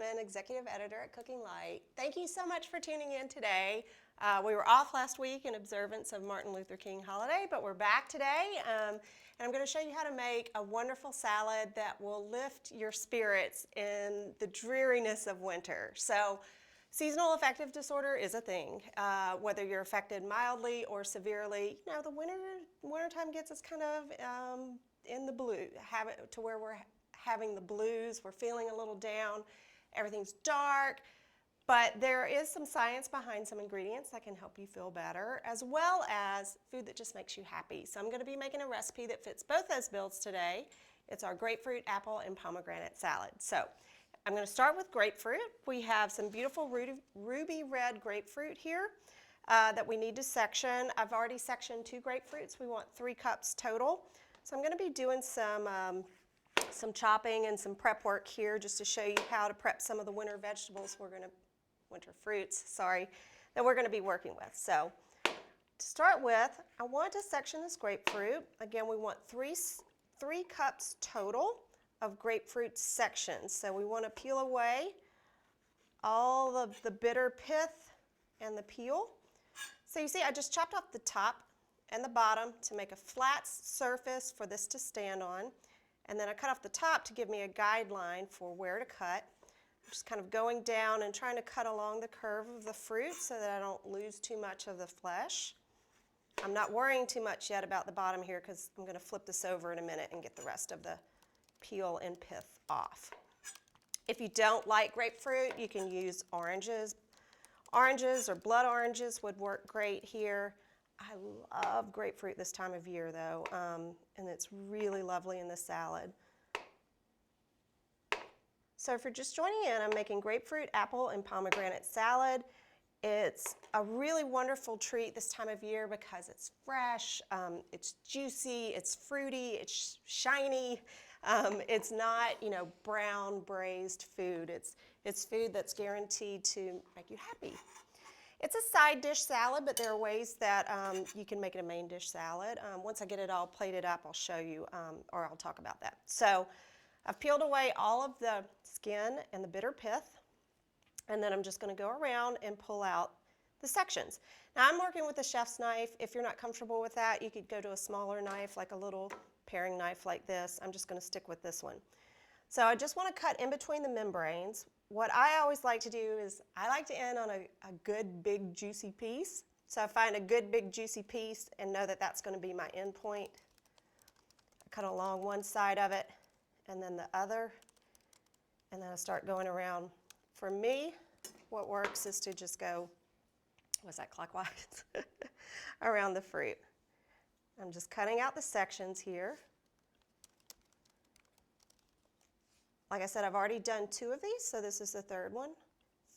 Whitman, Executive Editor at Cooking Light. Thank you so much for tuning in today. We were off last week in observance of Martin Luther King holiday, but we're back today. And I'm going to show you how to make a wonderful salad that will lift your spirits in the dreariness of winter. So, seasonal affective disorder is a thing. Whether you're affected mildly or severely, you know, the wintertime gets us kind of in the blue, to where we're having the blues, we're feeling a little down, everything's dark, but there is some science behind some ingredients that can help you feel better, as well as food that just makes you happy. So I'm going to be making a recipe that fits both those bills today. It's our grapefruit, apple, and pomegranate salad. So I'm going to start with grapefruit. We have some beautiful ruby red grapefruit here that we need to section. I've already sectioned 2 grapefruits. We want 3 cups total. So I'm going to be doing some chopping and some prep work here just to show you how to prep some of the winter vegetables winter fruits, sorry, that we're going to be working with. So to start with, I want to section this grapefruit. Again, we want 3 cups total of grapefruit sections. So we want to peel away all of the bitter pith and the peel. So you see, I just chopped off the top and the bottom to make a flat surface for this to stand on. And then I cut off the top to give me a guideline for where to cut. I'm just kind of going down and trying to cut along the curve of the fruit so that I don't lose too much of the flesh. I'm not worrying too much yet about the bottom here because I'm going to flip this over in a minute and get the rest of the peel and pith off. If you don't like grapefruit, you can use oranges. Oranges or blood oranges would work great here. I love grapefruit this time of year though, and it's really lovely in the salad. So if you're just joining in, I'm making grapefruit, apple, and pomegranate salad. It's a really wonderful treat this time of year because it's fresh, it's juicy, it's fruity, it's shiny. It's not, you know, brown braised food. It's food that's guaranteed to make you happy. It's a side dish salad, but there are ways that you can make it a main dish salad. Once I get it all plated up, I'll show you, or I'll talk about that. So I've peeled away all of the skin and the bitter pith, and then I'm just going to go around and pull out the sections. Now I'm working with a chef's knife. If you're not comfortable with that, you could go to a smaller knife, like a little paring knife like this. I'm just going to stick with this one. So I just want to cut in between the membranes. What I always like to do is I like to end on a good big juicy piece. So I find a good big juicy piece and know that that's going to be my end point. I cut along one side of it and then the other, and then I start going around. For me, what works is to just go, what's that, clockwise, around the fruit. I'm just cutting out the sections here. Like I said, I've already done 2 of these, so this is the 3rd one.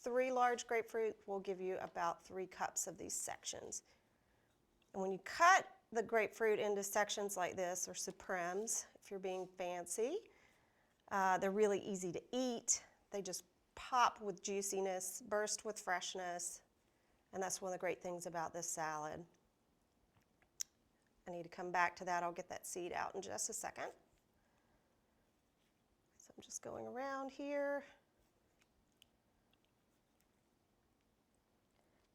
3 large grapefruit will give you about 3 cups of these sections. And when you cut the grapefruit into sections like this, or supremes, if you're being fancy, they're really easy to eat. They just pop with juiciness, burst with freshness, and that's one of the great things about this salad. I need to come back to that. I'll get that seed out in just a second. I'm just going around here.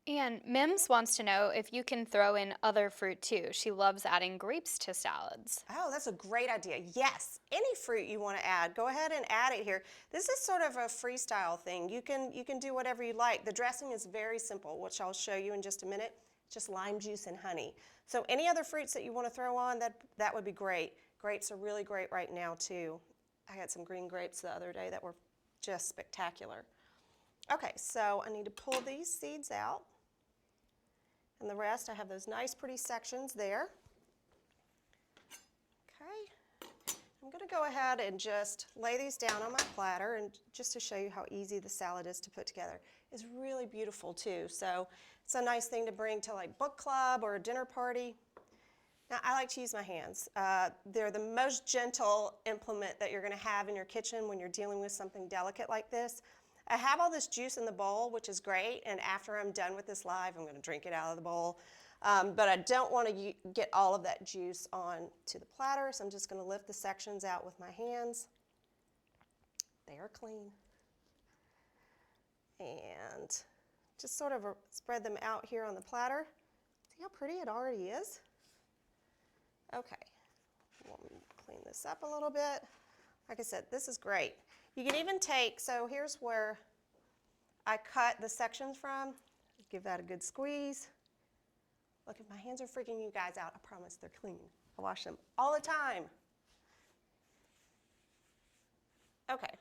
And Mims wants to know if you can throw in other fruit too. She loves adding grapes to salads. Oh, that's a great idea. Yes, any fruit you want to add, go ahead and add it here. This is sort of a freestyle thing. You can do whatever you like. The dressing is very simple, which I'll show you in just a minute. Just lime juice and honey. So any other fruits that you want to throw on, that would be great. Grapes are really great right now too. I had some green grapes the other day that were just spectacular. Okay, so I need to pull these seeds out. And the rest, I have those nice pretty sections there. Okay, I'm going to go ahead and just lay these down on my platter, and just to show you how easy the salad is to put together. It's really beautiful too, so it's a nice thing to bring to like book club or a dinner party. Now, I like to use my hands. They're the most gentle implement that you're going to have in your kitchen when you're dealing with something delicate like this. I have all this juice in the bowl, which is great, and after I'm done with this live, I'm going to drink it out of the bowl. But I don't want to get all of that juice on to the platter, so I'm just going to lift the sections out with my hands. They are clean. And just sort of spread them out here on the platter. See how pretty it already is? Okay, we'll clean this up a little bit. Like I said, this is great. You can even take, so here's where I cut the sections from. Give that a good squeeze. Look, if my hands are freaking you guys out, I promise they're clean. I wash them all the time. Okay.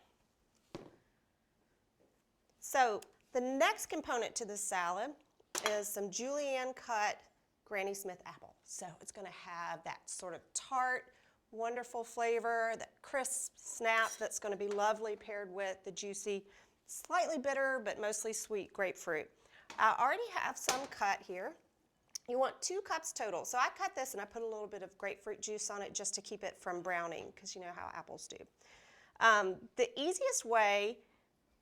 So the next component to this salad is some julienne cut Granny Smith apple. So it's going to have that sort of tart, wonderful flavor, that crisp snap that's going to be lovely paired with the juicy, slightly bitter but mostly sweet grapefruit. I already have some cut here. You want 2 cups total. So I cut this and I put a little bit of grapefruit juice on it just to keep it from browning, because you know how apples do. The easiest way,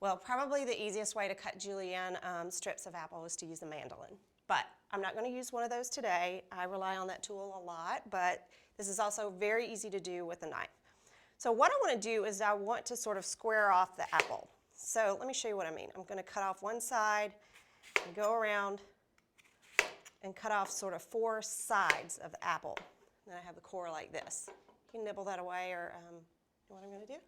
well, probably the easiest way to cut julienne strips of apple is to use a mandolin. But I'm not going to use one of those today. I rely on that tool a lot, but this is also very easy to do with a knife. So what I want to do is I want to sort of square off the apple. So let me show you what I mean. I'm going to cut off one side and go around and cut off sort of 4 sides of the apple. Then I have the core like this. You can nibble that away, or you know what I'm going to do?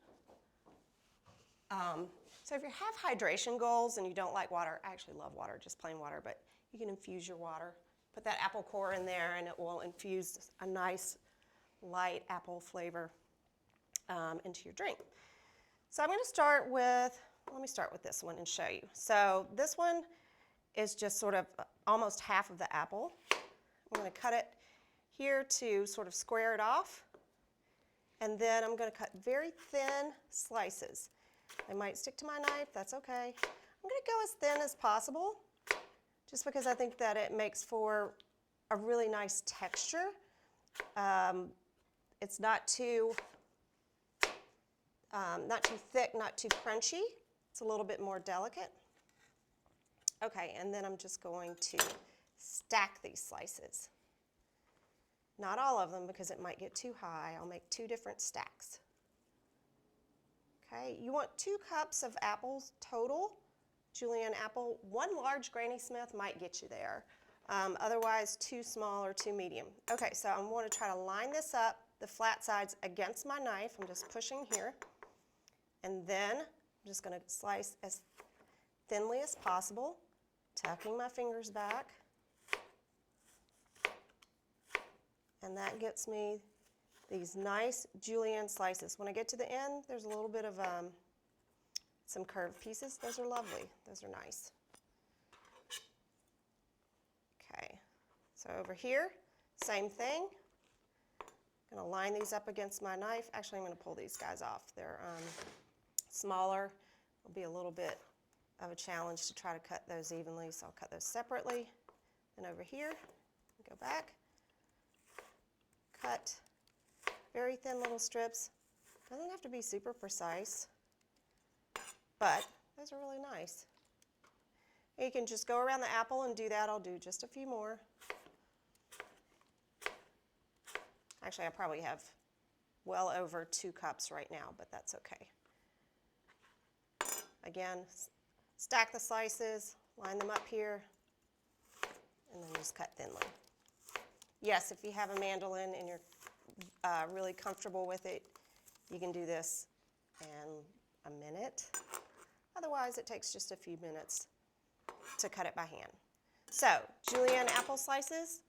So if you have hydration goals and you don't like water, I actually love water, just plain water, but you can infuse your water. Put that apple core in there and it will infuse a nice light apple flavor into your drink. So I'm going to start with, let me start with this one and show you. So this one is just sort of almost half of the apple. I'm going to cut it here to sort of square it off. And then I'm going to cut very thin slices. They might stick to my knife, that's okay. I'm going to go as thin as possible, just because I think that it makes for a really nice texture. It's not too thick, not too crunchy. It's a little bit more delicate. Okay, and then I'm just going to stack these slices. Not all of them, because it might get too high. I'll make 2 different stacks. Okay, you want 2 cups of apples total, julienne apple. 1 large Granny Smith might get you there. Otherwise, 2 small or 2 medium. Okay, so I'm going to try to line this up, the flat sides against my knife. I'm just pushing here. And then I'm just going to slice as thinly as possible, tucking my fingers back. And that gets me these nice julienne slices. When I get to the end, there's a little bit of some curved pieces. Those are lovely. Those are nice. Okay, so over here, same thing. I'm going to line these up against my knife. Actually, I'm going to pull these guys off. They're smaller. It'll be a little bit of a challenge to try to cut those evenly, so I'll cut those separately. Then over here, go back, cut very thin little strips. Doesn't have to be super precise, but those are really nice. And you can just go around the apple and do that. I'll do just a few more. Actually, I probably have well over 2 cups right now, but that's okay. Again, stack the slices, line them up here, and then just cut thinly. Yes, if you have a mandolin and you're really comfortable with it, you can do this in a minute. Otherwise, it takes just a few minutes to cut it by hand. So, julienne apple slices.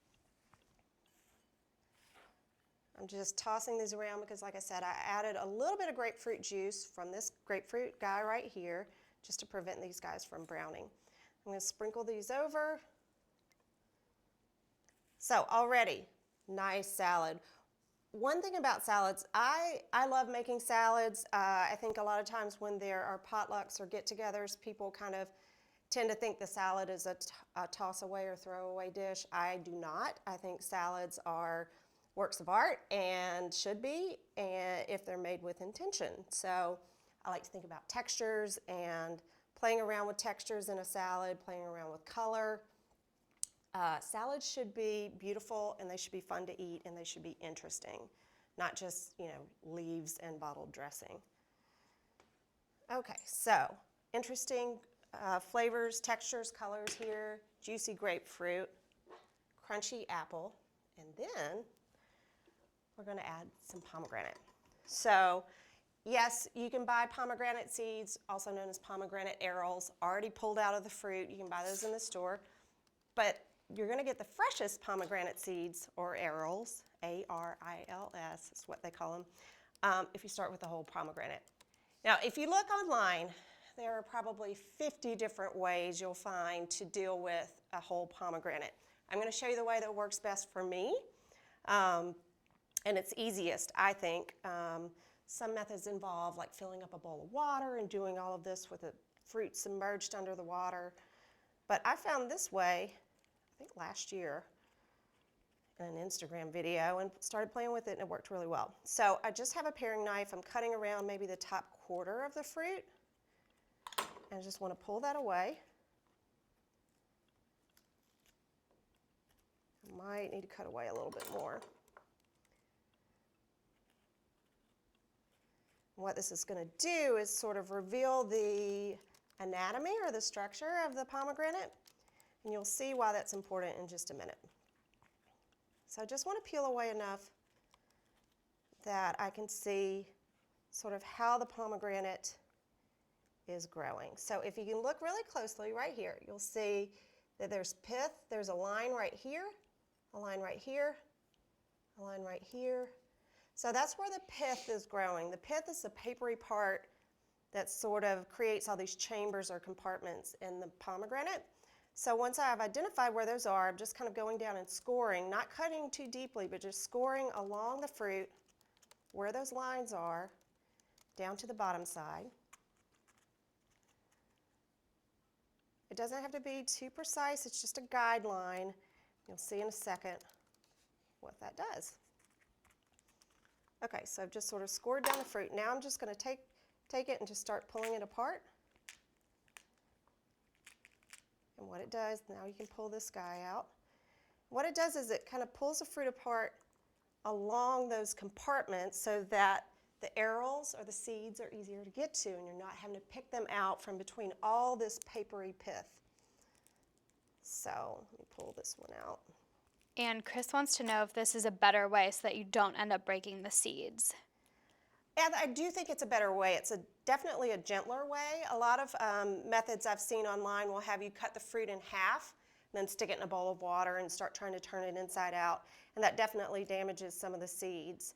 I'm just tossing these around because, like I said, I added a little bit of grapefruit juice from this grapefruit guy right here just to prevent these guys from browning. I'm going to sprinkle these over. So already, nice salad. One thing about salads, I love making salads. I think a lot of times when there are potlucks or get-togethers, people kind of tend to think the salad is a toss-away or throw-away dish. I do not. I think salads are works of art and should be, and if they're made with intention. So I like to think about textures and playing around with textures in a salad, playing around with color. Salads should be beautiful, and they should be fun to eat, and they should be interesting, not just, you know, leaves and bottled dressing. Okay, so interesting flavors, textures, colors here. Juicy grapefruit, crunchy apple, and then we're going to add some pomegranate. So yes, you can buy pomegranate seeds, also known as pomegranate arils, already pulled out of the fruit. You can buy those in the store. But you're going to get the freshest pomegranate seeds, or arils, A-R-I-L-S is what they call them, if you start with the whole pomegranate. Now, if you look online, there are probably 50 different ways you'll find to deal with a whole pomegranate. I'm going to show you the way that works best for me, and it's easiest, I think. Some methods involve like filling up a bowl of water and doing all of this with the fruit submerged under the water. But I found this way, I think last year, in an Instagram video, and started playing with it, and it worked really well. So I just have a paring knife. I'm cutting around maybe the top quarter of the fruit, and I just want to pull that away. I might need to cut away a little bit more. What this is going to do is sort of reveal the anatomy or the structure of the pomegranate, and you'll see why that's important in just a minute. So I just want to peel away enough that I can see sort of how the pomegranate is growing. So if you can look really closely right here, you'll see that there's pith. There's a line right here, a line right here, a line right here. So that's where the pith is growing. The pith is the papery part that sort of creates all these chambers or compartments in the pomegranate. So once I've identified where those are, I'm just kind of going down and scoring, not cutting too deeply, but just scoring along the fruit where those lines are, down to the bottom side. It doesn't have to be too precise, it's just a guideline. You'll see in a second what that does. Okay, so I've just sort of scored down the fruit. Now I'm just going to take it and just start pulling it apart. And what it does, now you can pull this guy out. What it does is it kind of pulls the fruit apart along those compartments so that the arils or the seeds are easier to get to, and you're not having to pick them out from between all this papery pith. So let me pull this one out. And Chris wants to know if this is a better way so that you don't end up breaking the seeds. And I do think it's a better way. It's definitely a gentler way. A lot of methods I've seen online will have you cut the fruit in half, and then stick it in a bowl of water and start trying to turn it inside out. And that definitely damages some of the seeds.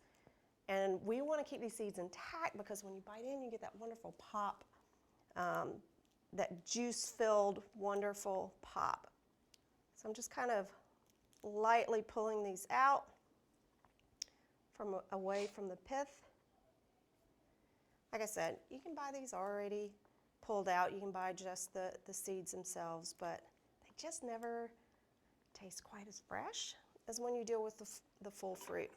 And we want to keep these seeds intact because when you bite in, you get that wonderful pop, that juice-filled, wonderful pop. So I'm just kind of lightly pulling these out away from the pith. Like I said, you can buy these already pulled out. You can buy just the seeds themselves, but they just never taste quite as fresh as when you deal with the full fruit.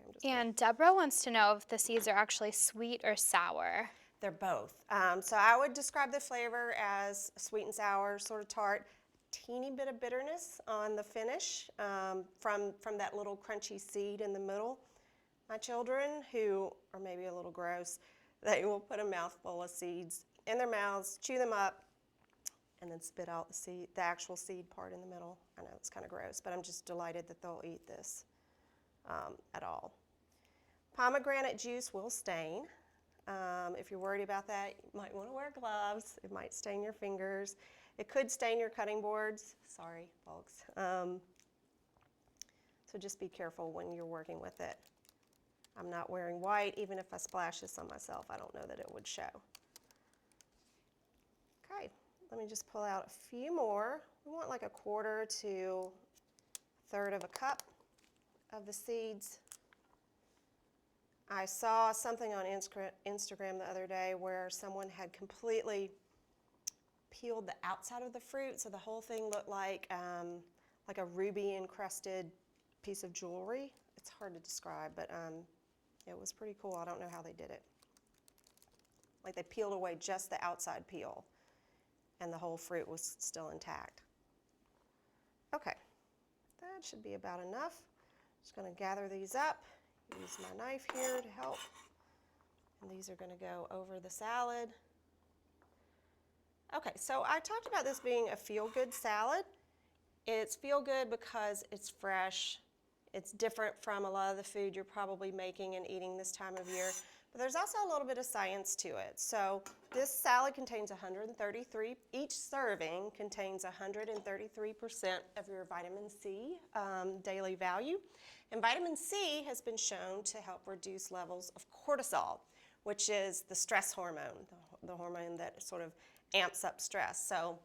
Okay, and Deborah wants to know if the seeds are actually sweet or sour. They're both. So I would describe the flavor as sweet and sour, sort of tart. Teeny bit of bitterness on the finish from that little crunchy seed in the middle. My children, who are maybe a little gross, they will put a mouthful of seeds in their mouths, chew them up, and then spit out the actual seed part in the middle. I know it's kind of gross, but I'm just delighted that they'll eat this at all. Pomegranate juice will stain. If you're worried about that, you might want to wear gloves. It might stain your fingers. It could stain your cutting boards. Sorry, folks. So just be careful when you're working with it. I'm not wearing white. Even if I splash this on myself, I don't know that it would show. Okay, let me just pull out a few more. We want like a quarter to a third of a cup of the seeds. I saw something on Instagram the other day where someone had completely peeled the outside of the fruit, so the whole thing looked like a ruby encrusted piece of jewelry. It's hard to describe, but it was pretty cool. I don't know how they did it. Like they peeled away just the outside peel, and the whole fruit was still intact. Okay, that should be about enough. Just going to gather these up. Use my knife here to help. And these are going to go over the salad. Okay, so I talked about this being a feel-good salad. It's feel-good because it's fresh. It's different from a lot of the food you're probably making and eating this time of year. But there's also a little bit of science to it. So this salad contains 133, each serving contains 133% of your vitamin C daily value. And vitamin C has been shown to help reduce levels of cortisol, which is the stress hormone, the hormone that sort of amps up stress. So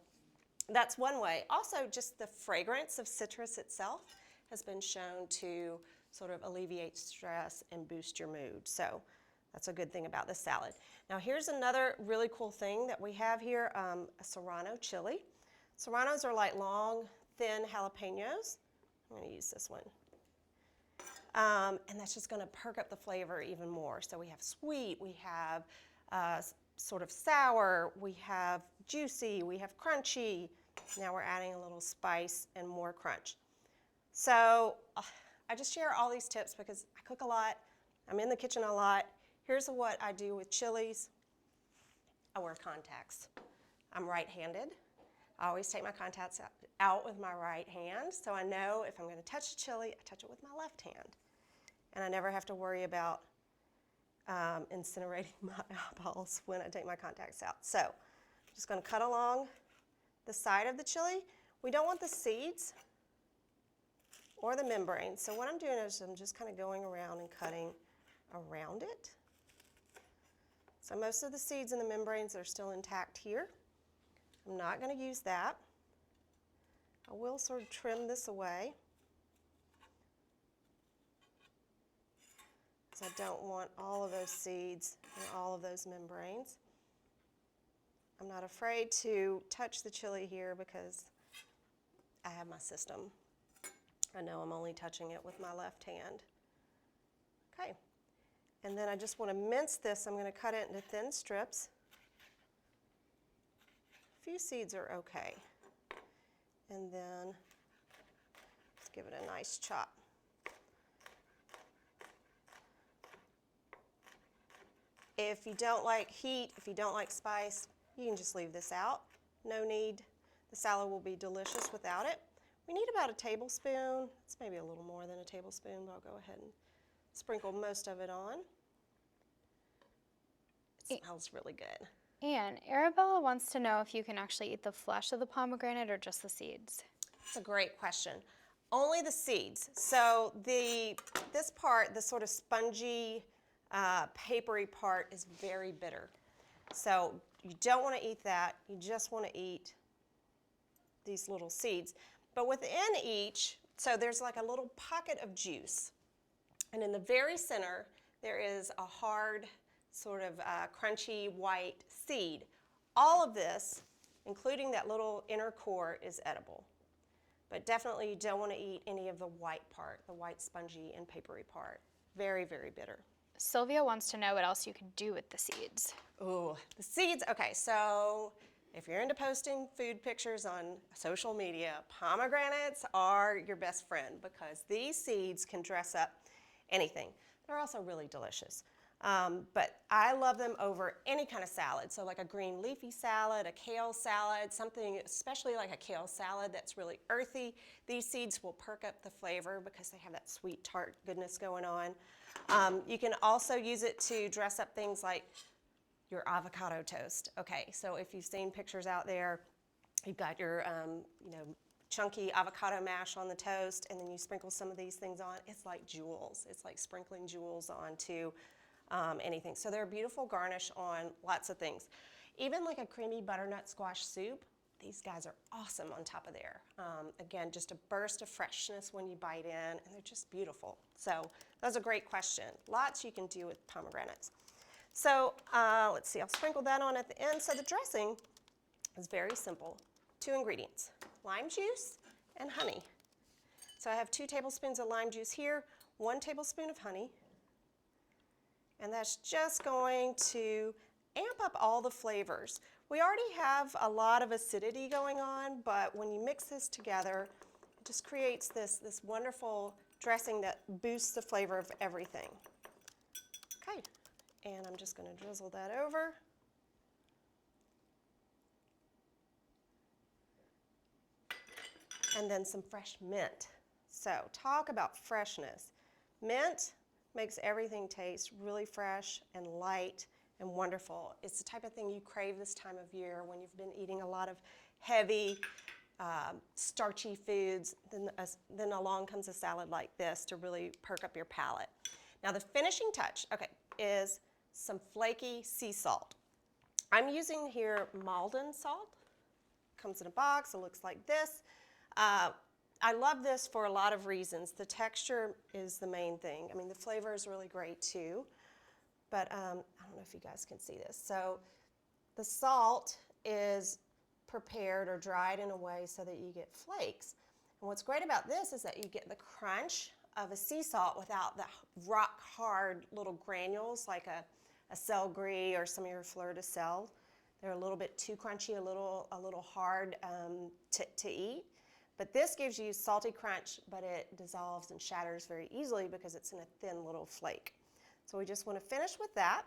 that's one way. Also, just the fragrance of citrus itself has been shown to sort of alleviate stress and boost your mood. So that's a good thing about this salad. Now here's another really cool thing that we have here, a serrano chili. Serranos are like long, thin jalapenos. I'm going to use this one. And that's just going to perk up the flavor even more. So we have sweet, we have sort of sour, we have juicy, we have crunchy. Now we're adding a little spice and more crunch. So I just share all these tips because I cook a lot, I'm in the kitchen a lot. Here's what I do with chilies. I wear contacts. I'm right-handed. I always take my contacts out with my right hand, so I know if I'm going to touch a chili, I touch it with my left hand. And I never have to worry about incinerating my eyeballs when I take my contacts out. So I'm just going to cut along the side of the chili. We don't want the seeds or the membrane. So what I'm doing is I'm just kind of going around and cutting around it. So most of the seeds and the membranes are still intact here. I'm not going to use that. I will sort of trim this away, because I don't want all of those seeds and all of those membranes. I'm not afraid to touch the chili here because I have my system. I know I'm only touching it with my left hand. Okay, and then I just want to mince this. I'm going to cut it into thin strips. A few seeds are okay. And then let's give it a nice chop. If you don't like heat, if you don't like spice, you can just leave this out. No need. The salad will be delicious without it. We need about a tablespoon. It's maybe a little more than a tablespoon, but I'll go ahead and sprinkle most of it on. It smells really good. And Arabella wants to know if you can actually eat the flesh of the pomegranate or just the seeds. That's a great question. Only the seeds. So this part, the sort of spongy, papery part, is very bitter. So you don't want to eat that. You just want to eat these little seeds. But within each, so there's like a little pocket of juice. And in the very center, there is a hard, sort of crunchy white seed. All of this, including that little inner core, is edible. But definitely you don't want to eat any of the white part, the white spongy and papery part. Very, very bitter. Sylvia wants to know what else you could do with the seeds. Ooh, the seeds. Okay, so if you're into posting food pictures on social media, pomegranates are your best friend because these seeds can dress up anything. They're also really delicious. But I love them over any kind of salad. So like a green leafy salad, a kale salad, something especially like a kale salad that's really earthy. These seeds will perk up the flavor because they have that sweet tart goodness going on. You can also use it to dress up things like your avocado toast. Okay, so if you've seen pictures out there, you've got your chunky avocado mash on the toast, and then you sprinkle some of these things on. It's like jewels. It's like sprinkling jewels onto anything. So they're a beautiful garnish on lots of things. Even like a creamy butternut squash soup, these guys are awesome on top of there. Again, just a burst of freshness when you bite in, and they're just beautiful. So that's a great question. Lots you can do with pomegranates. So let's see, I'll sprinkle that on at the end. So the dressing is very simple. 2 ingredients, lime juice and honey. So I have 2 tablespoons of lime juice here, 1 tablespoon of honey, and that's just going to amp up all the flavors. We already have a lot of acidity going on, but when you mix this together, it just creates this wonderful dressing that boosts the flavor of everything. Okay, and I'm just going to drizzle that over. and then some fresh mint. So talk about freshness. Mint makes everything taste really fresh and light and wonderful. It's the type of thing you crave this time of year when you've been eating a lot of heavy, starchy foods. Then along comes a salad like this to really perk up your palate. Now the finishing touch, okay, is some flaky sea salt. I'm using here Maldon salt. Comes in a box, it looks like this. I love this for a lot of reasons. The texture is the main thing. I mean, the flavor is really great too, but I don't know if you guys can see this. So the salt is prepared or dried in a way so that you get flakes. And what's great about this is that you get the crunch of a sea salt without the rock hard little granules like a sel gris or some of your fleur de sel. They're a little bit too crunchy, a little hard to eat. But this gives you salty crunch, but it dissolves and shatters very easily because it's in a thin little flake. So we just want to finish with that.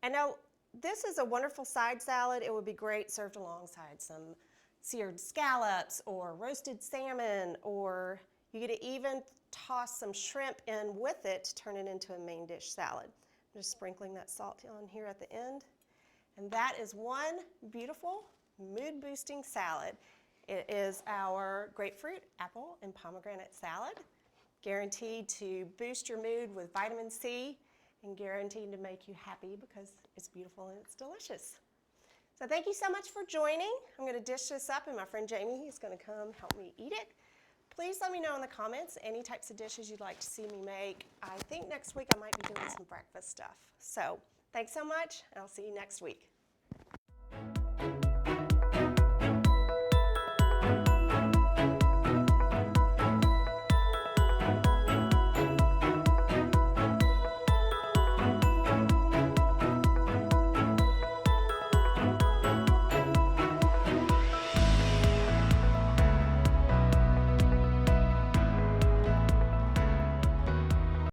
And now this is a wonderful side salad. It would be great served alongside some seared scallops or roasted salmon, or you could even toss some shrimp in with it to turn it into a main dish salad. I'm just sprinkling that salt on here at the end. And that is one beautiful mood-boosting salad. It is our grapefruit, apple, and pomegranate salad, guaranteed to boost your mood with vitamin C and guaranteed to make you happy because it's beautiful and it's delicious. So thank you so much for joining. I'm going to dish this up, and my friend Jamie is going to come help me eat it. Please let me know in the comments any types of dishes you'd like to see me make. I think next week I might be doing some breakfast stuff. So thanks so much, and I'll see you next week.